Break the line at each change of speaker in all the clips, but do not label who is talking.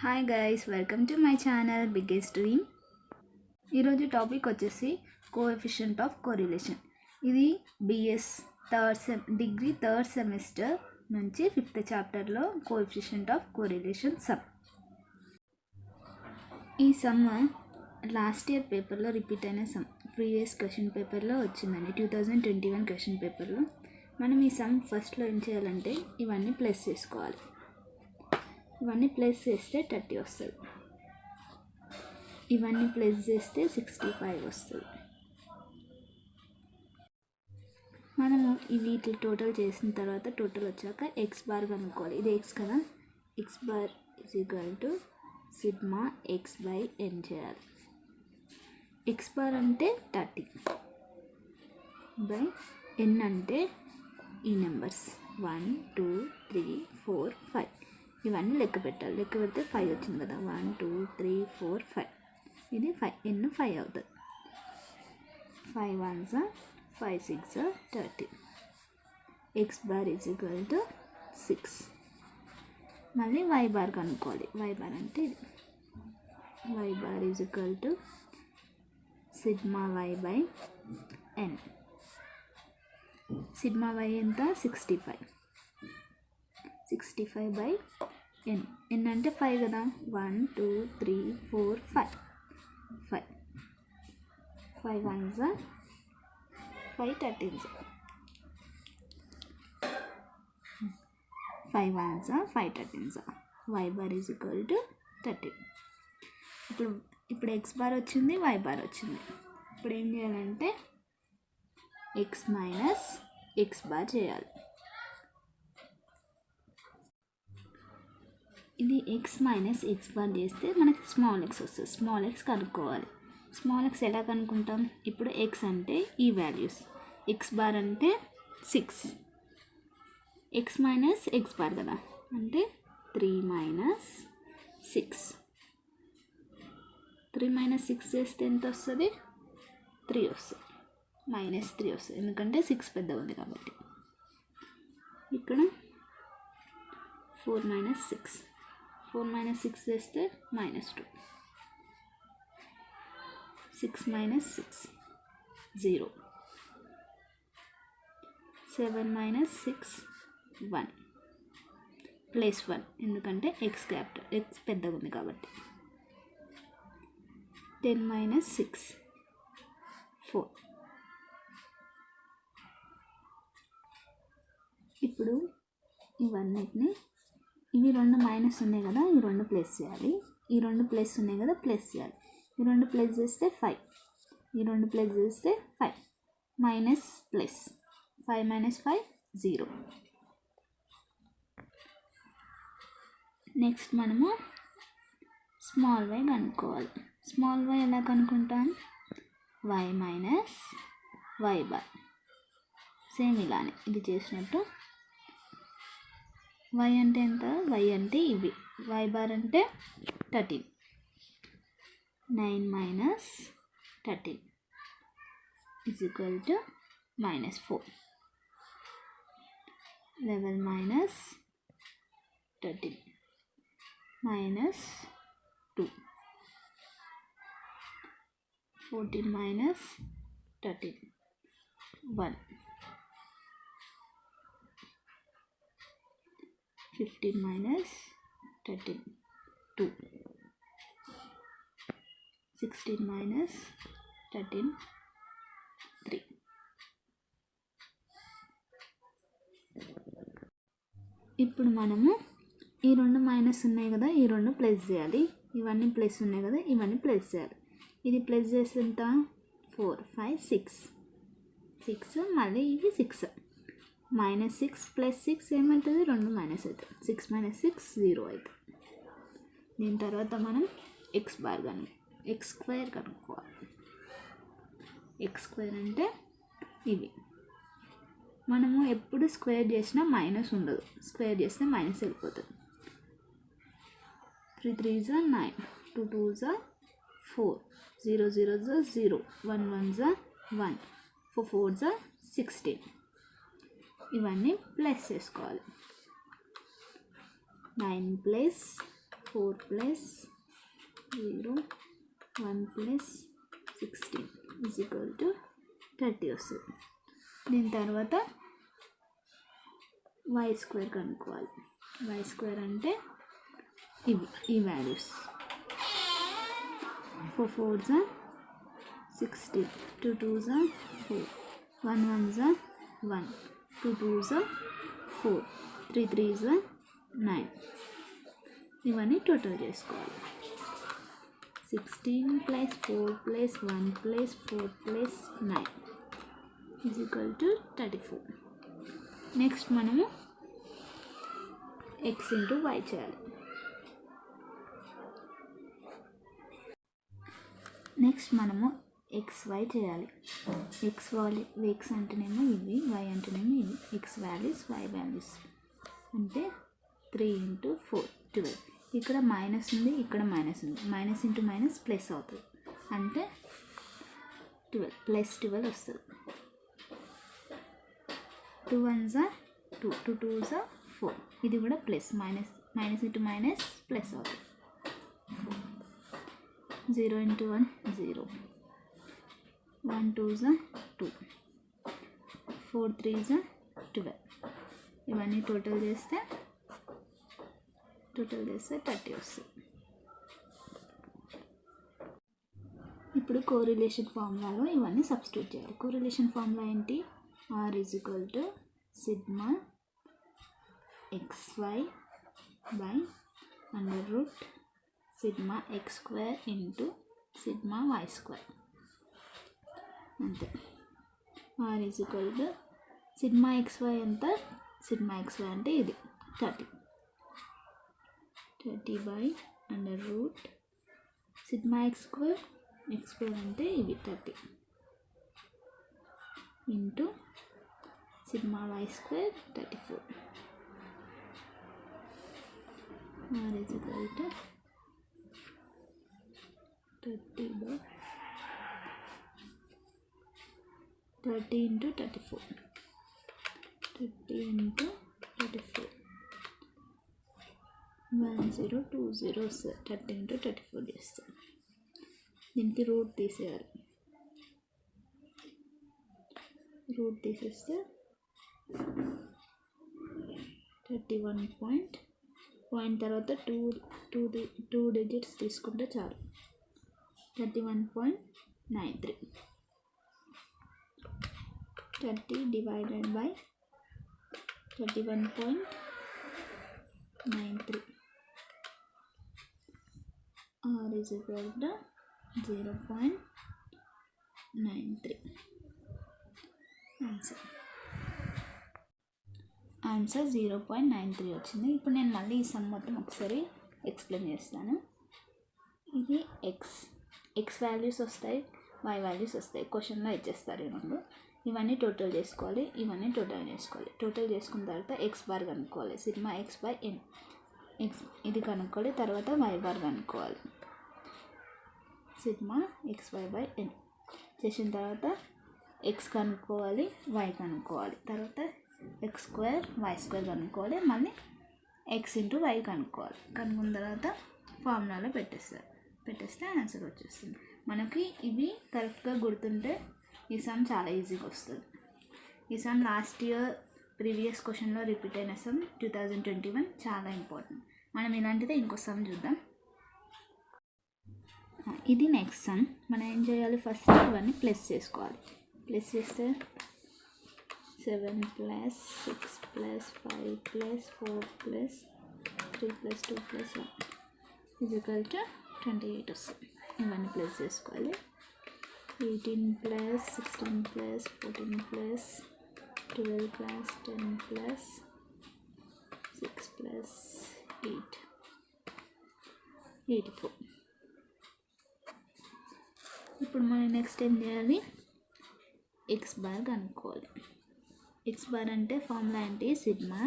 Hi guys, welcome to my channel biggest dream. ఈరోజు topic వచ్చేసి coefficient of correlation. ఇది BS degree third semester నుంచి 5th చాప్టర్లో coefficient of correlation some. ఈ some last year పేపర్లో repeat అయిన some, previous question పేపర్లో వచ్చిందండి. 2021 క్వశ్చన్ పేపర్లో. మనం ఈ సమ్ ఫస్ట్లో ఏం చేయాలంటే ఇవన్నీ ప్లస్ చేసుకోవాలి. ఇవన్నీ ప్లస్ చేస్తే 30 వస్తుంది. ఇవన్నీ ప్లస్ చేస్తే 65 వస్తుంది. మనము వీటి టోటల్ చేసిన తర్వాత టోటల్ వచ్చాక ఎక్స్ బార్ కనుక్కోవాలి. ఇది ఎక్స్ కదా, X bar is equal to sigma X by N చేయాలి. ఎక్స్ బార్ అంటే 30 బై ఎన్ అంటే ఈ నెంబర్స్ 1 2 3 4 5 ఇవన్నీ లెక్క పెట్టాలి. లెక్క పెడితే 5 వచ్చింది కదా. 1 2 3 4 5 ఇది 5 ఎన్ 5 అవుతుంది. 5 1s 5 6 30. X bar is equal to 6. మళ్ళీ వై బార్ కనుక్కోవాలి. వై బార్ అంటే ఇది. Y bar is equal to sigma y by n. Sigma y ఎంత? 65. 65 బై ఎన్. ఎన్ అంటే 5 కదా. 1 2 3 4 5 5 5 1s 5 13s 5 1s 5 13s. Y bar is equal to 30. ఇప్పుడు x bar వచ్చింది, y bar వచ్చింది. ఇప్పుడు ఏం చేయాలంటే ఎక్స్ మైనస్ ఎక్స్ బార్ చేయాలి. ఇది ఎక్స్ మైనస్ ఎక్స్ బార్ చేస్తే మనకి స్మాల్ ఎక్స్ వస్తుంది. స్మాల్ ఎక్స్ కనుక్కోవాలి. స్మాల్ ఎక్స్ ఎలా కనుక్కుంటాం? ఇప్పుడు ఎక్స్ అంటే ఈ వాల్యూస్, ఎక్స్ బార్ అంటే 6, ఎక్స్ మైనస్ ఎక్స్ బార్ కదా అంటే 3 మైనస్ 6. 3 మైనస్ 6 చేస్తే ఎంత వస్తుంది? 3 వస్తుంది. -3 వస్తుంది, ఎందుకంటే 6 పెద్దగా ఉంది కాబట్టి. ఇక్కడ 4 మైనస్ 6. 4 మైనస్ 6 చేస్తే -2. 6 మైనస్ 6 0. 7 మైనస్ 6 1 ప్లస్ 1, ఎందుకంటే ఎక్స్ క్యాపిటల్, ఎక్స్ పెద్దగా ఉంది కాబట్టి. 10 మైనస్ 6 4. ఇప్పుడు ఇవన్నిటిని, ఇవి 2 మైనస్ ఉన్నాయి కదా, ఈ 2 ప్లస్ చేయాలి. ఈ 2 ప్లస్ ఉన్నాయి కదా, ప్లస్ చేయాలి. ఈ 2 ప్లస్ చేస్తే 5, ఈ 2 ప్లస్ చేస్తే 5 మైనస్ ప్లస్ 5 మైనస్ 5 0. నెక్స్ట్ మనము స్మాల్ వై కనుక్కోవాలి. స్మాల్ వై ఎలా కనుక్కుంటాం? Y minus Y bar. Same ఇలానే ఇది చేసినట్టు. వై అంటే ఎంత? వై అంటే ఇవి. వై బార్ అంటే 13. 9 minus 13 is equal to -4. 11 minus 13 -2. 14 minus 13 1. 15 minus 13 2. 16 minus 13 3. ఇప్పుడు మనము ఈ 2 మైనస్ ఉన్నాయి కదా, ఈ 2 ప్లస్ చేయాలి. ఇవన్నీ ప్లస్ ఉన్నాయి కదా, ఇవన్నీ ప్లస్ చేయాలి. ఇది ప్లస్ చేస్తే ఎంత? 4 5 6 6 మళ్ళీ ఇవి 6. -6 ప్లస్ 6 ఏమవుతుంది? 2 మైనస్ అవుతుంది. 6 మైనస్ 6 0 అవుతుంది. దీని తర్వాత మనం ఎక్స్ బార్ కానీ ఎక్స్ స్క్వేర్ కనుక్కోవాలి. ఎక్స్ స్క్వేర్ అంటే ఇవి. మనము ఎప్పుడు స్క్వేర్ చేసినా మైనస్ ఉండదు. స్క్వేర్ చేస్తే మైనస్ వెళ్ళిపోతుంది. 3 3s 9, 2 2s 4, 0 0s 0, 1 1s 1, 4 4s 16. ఇవన్నీ ప్లస్ చేసుకోవాలి. 9 plus 4 plus 0 1 plus 16 is equal to 30 వస్తుంది. దీని తర్వాత వై స్క్వేర్ కనుక్కోవాలి. వై స్క్వేర్ అంటే ఈ values 4 4s 16, 2 2s 4, 1 1s 1, 2 2s 4, 3 3s 9. ఇవన్నీ టోటల్ చేసుకోవాలి. 16 plus 4 plus 1 plus 4 plus 9 is equal to 34. Next మనము x ఇంటూ y చేయాలి. నెక్స్ట్ మనము xy చేయాలి. x అంటేనేమో ఇవి, y అంటేనేమో ఇవి. x వాల్యూస్ y వాల్యూస్ అంటే 3 ఇంటూ 4 12. ఇక్కడ మైనస్ ఉంది, ఇక్కడ మైనస్ ఉంది. మైనస్ ఇంటూ మైనస్ ప్లస్ అవుతుంది అంటే 12 ప్లస్ 12 వస్తుంది. 2 1s 2, 2 2s 4. ఇది కూడా plus, minus into minus plus అవుతుంది. 0 ఇంటూ 1 0, 1 2s 2, 4 3s 12. ఇవన్నీ టోటల్ చేస్తే 30 వస్తుంది. ఇప్పుడు కోరిలేషన్ ఫార్ములాలో ఇవన్నీ సబ్స్టిట్యూట్ చేయాలి. కోరిలేషన్ ఫార్ములా ఏంటి? R is equal to sigma xy by under root sigma x square into sigma y square. అంతే. R is equal to sigma xy ఎంత? సిగ్మా xy అంటే ఇది 30 by under root sigma x square అంటే ఇవి 30 into sigma y square 34. R is equal to 30 by 30 into 34, 30 into 34 1020 వస్తుంది. 30 into 34 చేస్తాం. దీనికి route తీసేయాలి. రూట్ తీసేస్తే 31 పాయింట్ తర్వాత 2 డిజిట్స్ తీసుకుంటే చాలు. 31.93. 30 divided by 31.93. R is equal to 0.93. Answer 0.93 వచ్చింది. ఇప్పుడు నేను మళ్ళీ ఈ సమ్ మొత్తం ఒకసారి ఎక్స్ప్లెయిన్ చేస్తాను. ఇది ఎక్స్ వాల్యూస్ వస్తాయి, వై వాల్యూస్ వస్తాయి. క్వశ్చన్లో ఇచ్చేస్తారు ఈ రెండు. ఇవన్నీ టోటల్ చేసుకోవాలి, ఇవన్నీ టోటల్ చేసుకోవాలి. టోటల్ చేసుకున్న తర్వాత ఎక్స్ బార్ కనుక్కోవాలి. Sigma x by n X ఇది కనుక్కోవాలి. తర్వాత y బార్ కనుక్కోవాలి. సిగ్మా xy బై n చేసిన తర్వాత x కనుక్కోవాలి, y కనుక్కోవాలి. తర్వాత x స్క్వేర్ y స్క్వేర్ కనుక్కోవాలి. మళ్ళీ x ఇంటూ y కనుక్కోవాలి. కనుక్కున్న తర్వాత ఫార్ములాలో పెట్టేస్తే ఆన్సర్ వచ్చేస్తుంది. మనకి ఇవి కరెక్ట్గా గుర్తుంటే ఈ సమ్ చాలా ఈజీగా వస్తుంది. ఈ సమ్ లాస్ట్ ఇయర్ ప్రీవియస్ క్వశ్చన్లో రిపీట్ అయిన సమ్ 2021 చాలా ఇంపార్టెంట్. మనం ఇలాంటిదే ఇంకో సమ్ చూద్దాం. ఇది నెక్స్ట్ సమ్. మనం ఏం చేయాలి? ఫస్ట్ ఇవన్నీ ప్లస్ చేసుకోవాలి. ప్లస్ చేస్తే 7 plus 6 plus 5 plus 4 plus 3 plus 2 plus 1 is equal to 28 వస్తుంది. ఇవన్నీ ప్లస్ చేసుకోవాలి. 18 plus 16 plus 14 plus 12 plus 10 plus 6 plus 8 84. ఇప్పుడు మనం నెక్స్ట్ ఏం చేయాలి? ఎక్స్ బార్ కనుక్కోవాలి. ఎక్స్ బార్ అంటే ఫార్ములా ఏంటి? Sigma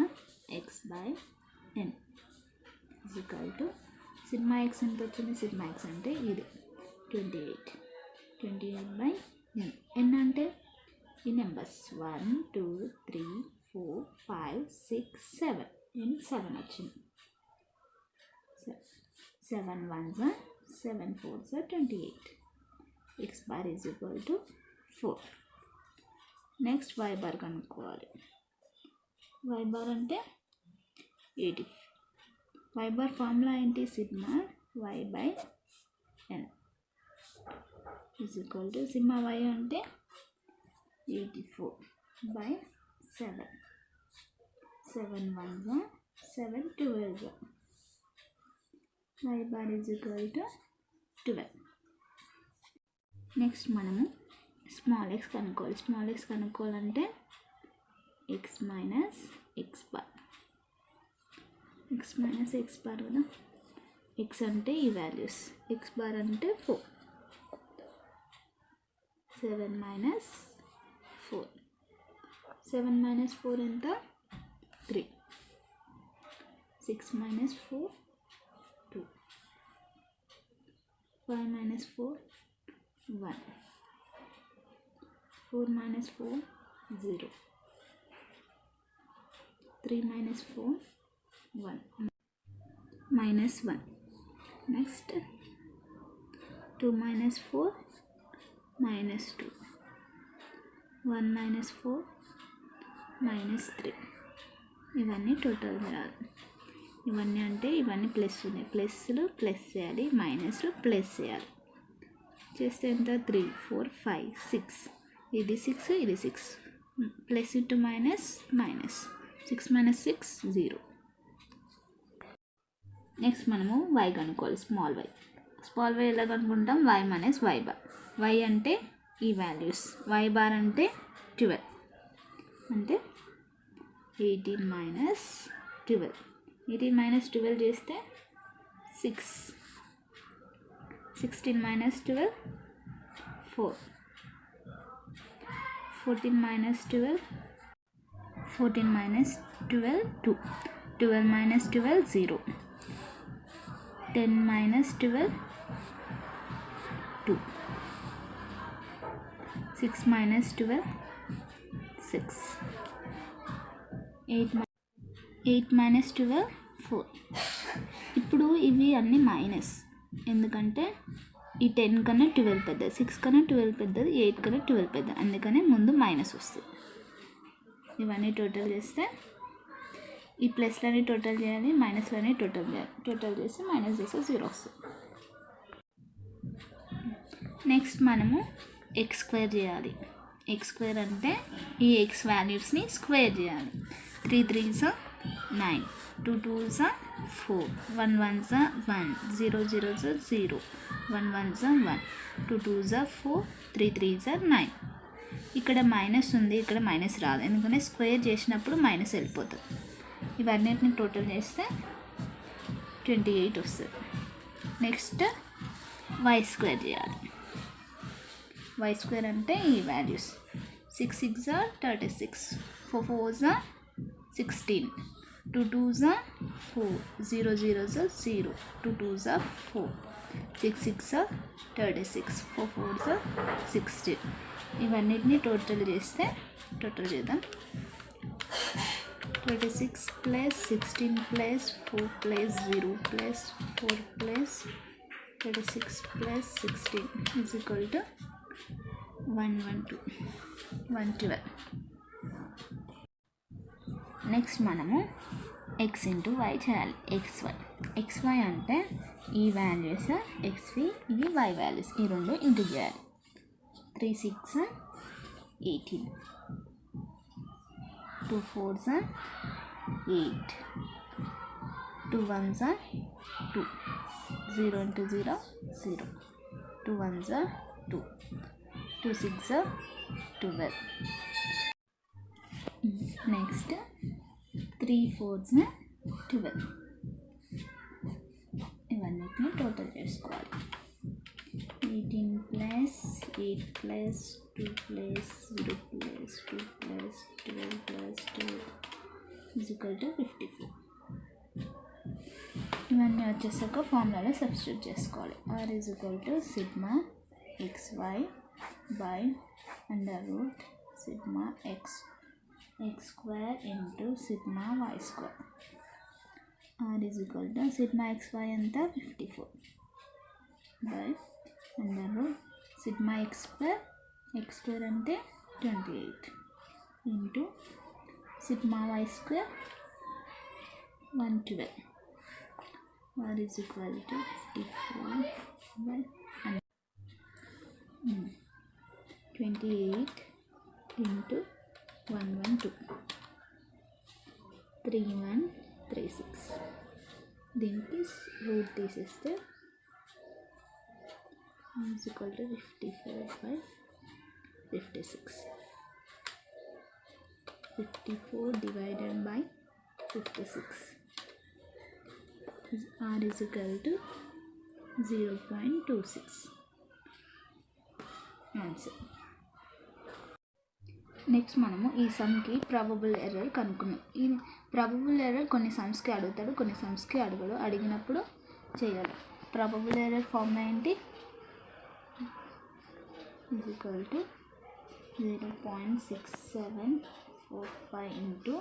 X by n is equal to sigma x ఎంత వచ్చింది? సిగ్మా ఎక్స్ అంటే ఇది 28 బై ఎన్. ఎన్ అంటే ఈ నెంబర్స్ 1 2 3 4 5 6 7. ఎన్ 7 వచ్చింది. 7 1s are 7 4s are 28. X bar is equal to 4. Next y bar కనుక్కోవాలి. y బార్ అంటే 80. y బార్ ఫార్ములా ఏంటి? Sigma y by n is equal to sigma y అంటే 84 by 7. 7 1s are 7 12s are. y bar is equal to 12. Next మనము small X కనుక్కోవాలి. Small X కనుక్కోవాలంటే X minus X bar. X minus X bar కదా. X అంటే ఈ values, X bar అంటే 4. 7 minus 4. 7 minus 4 ఎంత? 3. 6 minus 4 2. 5 minus 4 1. 4 minus 4 0. 3 minus 4 1 minus 1. Next 2 minus 4 minus 2. 1 minus 4 minus 3. ఇవన్నీ total చేయాలి. ఇవన్నీ అంటే ఇవన్నీ ప్లస్ ఉన్నాయి, ప్లస్లు ప్లస్ చేయాలి, మైనస్లు ప్లస్ చేయాలి. చేస్తే ఎంత? 3 4 5 6. ఇది 6 ఇది 6. Plus into minus minus. 6 minus 6 0. Next మనము y కనుక్కోవాలి. Small y. స్మాల్ y ఎలా కనుక్కుంటాం? y minus y bar. y అంటే ఈ వాల్యూస్, y బార్ అంటే 12 అంటే 18 మైనస్ 12. 18 మైనస్ 12 చేస్తే 6. 16 minus 12 4. 14 minus 12 14 minus 12 2. 12 minus 12 0. 10 minus 12 2. 6 minus 12 6. 8 minus 12 4. ఇప్పుడు ఇవి అన్నీ మైనస్, ఎందుకంటే ఈ 10 కన్నా 12 పెద్దది, 6 కన్నా 12 పెద్దది, 8 కన్నా 12 పెద్దది, అందుకనే ముందు మైనస్ వస్తుంది. ఇవన్నీ టోటల్ చేస్తే ఈ ప్లస్లని టోటల్ చేయాలి, మైనస్లని టోటల్ చేయాలి. టోటల్ చేస్తే మైనస్ చేస్తే 0 వస్తుంది. నెక్స్ట్ మనము ఎక్స్ స్క్వేర్ చేయాలి. ఎక్స్ స్క్వేర్ అంటే ఈ ఎక్స్ వాల్యూస్ని స్క్వేర్ చేయాలి. 3 3s are 9. 2 2s are 4. 1 1s are 1. 0 0s are 0. 1 1s are 1. 2 2s are 4. 3 3s are 9. ఇక్కడ మైనస్ ఉంది, ఇక్కడ మైనస్ రాదు, ఎందుకంటే స్క్వేర్ చేసినప్పుడు మైనస్ వెళ్ళిపోతుంది. ఇవన్నిటిని టోటల్ చేస్తే 28 వస్తుంది. నెక్స్ట్ వై స్క్వేర్ చేయాలి. వై స్క్వేర్ అంటే ఈ values 6 6s are 36. 4 4s are 16. 2 2s are 4. 0 0s are 0. 2 2s are 4. 6 6 are 36. 4 4s are 16. ఇవన్నిటిని టోటల్ చేస్తే, టోటల్ చేద్దాం. 26 plus 16 plus 4 plus 0 plus 4 plus 36 plus 16 is equal to 112 112. Next మనము X into why చేయాలి. XY అంటే ఈ values XV, ఇవి why values, ఈ రెండు ఇంటూ చేయాలి. 3 6 18. 2 4s are 8. 2 1s are 2. 0 into 0 0. 2 1s are 2. 2 6s are 12. Next 3 4s are 12. ఇవన్నిటిని total చేసుకోవాలి. 18 plus 8 plus 2 plus 0 plus 2 plus 12 plus 12 is equal to 54. ఇవన్నీ వచ్చేసాక ఫార్ములాలో సబ్స్టిట్యూట్ చేసుకోవాలి. R is equal to sigma XY by under root sigma x square into sigma y square. r is equal to sigma xy అంతా 54 by under root sigma x square అంటే 28 into sigma y square 112 r is equal to 54 by 28 into 112 3136 దీనికి route తీసేస్తే is equal to 54 by 56 54 divided by 56 r is equal to 0.26 answer. Next మనము ఈ సమ్కి probable error కనుక్కున్నాం. ఈ probable error కొన్ని సమ్స్కి అడుగుతాడు, కొన్ని సమ్స్కి అడగడు. అడిగినప్పుడు చేయాలి. ప్రాబబుల్ ఎర్రర్ ఫార్ములా ఏంటి? is equal to 0.6745 into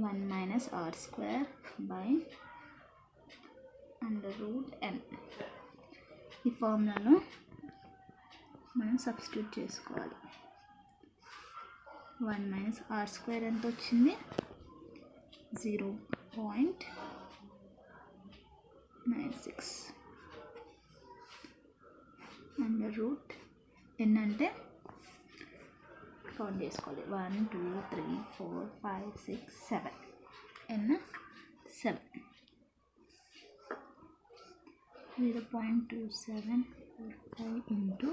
1 minus r square by under root n. ఈ ఫార్ములాను మనం సబ్స్టిట్యూట్ చేసుకోవాలి. 1 minus r square ఎంత వచ్చింది? 0.96 అండర్ రూట్ ఎన్ అంటే కౌంట్ చేసుకోవాలి. 1 2 3 4 5 6 7 ఎన్ 7 0.2745 ఇంటూ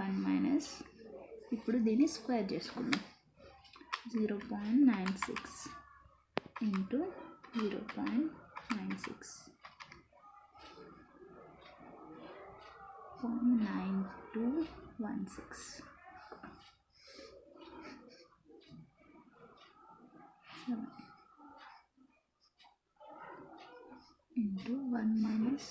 1 మైనస్, ఇప్పుడు దీన్ని స్క్వేర్ చేసుకుందాం. 0.96 ఇంటూ 0.96 0.9216 into 1 minus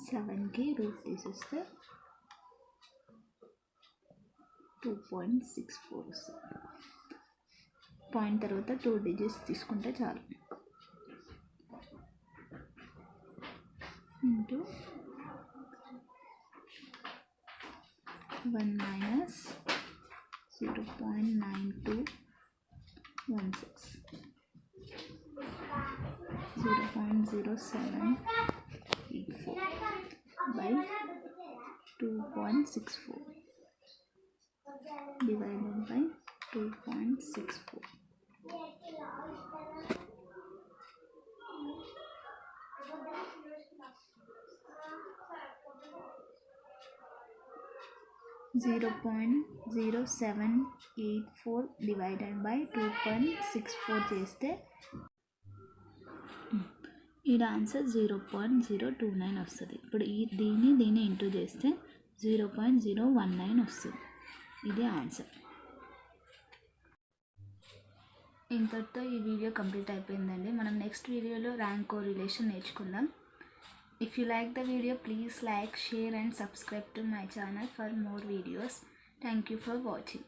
7కి రూట్ తీసేస్తే 2.64 వస్తుంది. పాయింట్ తర్వాత 2 డిజిట్స్ తీసుకుంటే చాలు. Into 1 minus 0.9216 0.0784 by 2.64 divided by 2.64. 0.0784 divided by 2.64 చేస్తే ఈ ఆన్సర్ 0.029 వస్తుంది. ఇప్పుడు దీన్ని ఇంటూ చేస్తే 0.019 వస్తుంది. ఇదే ఆన్సర్. ఇంతటితో ఈ వీడియో కంప్లీట్ అయిపోయిందండి. మనం నెక్స్ట్ వీడియోలో ర్యాంక్ కోరిలేషన్ నేర్చుకుందాం. If you like the video, please like, share and subscribe to my channel for more videos. Thank you for watching.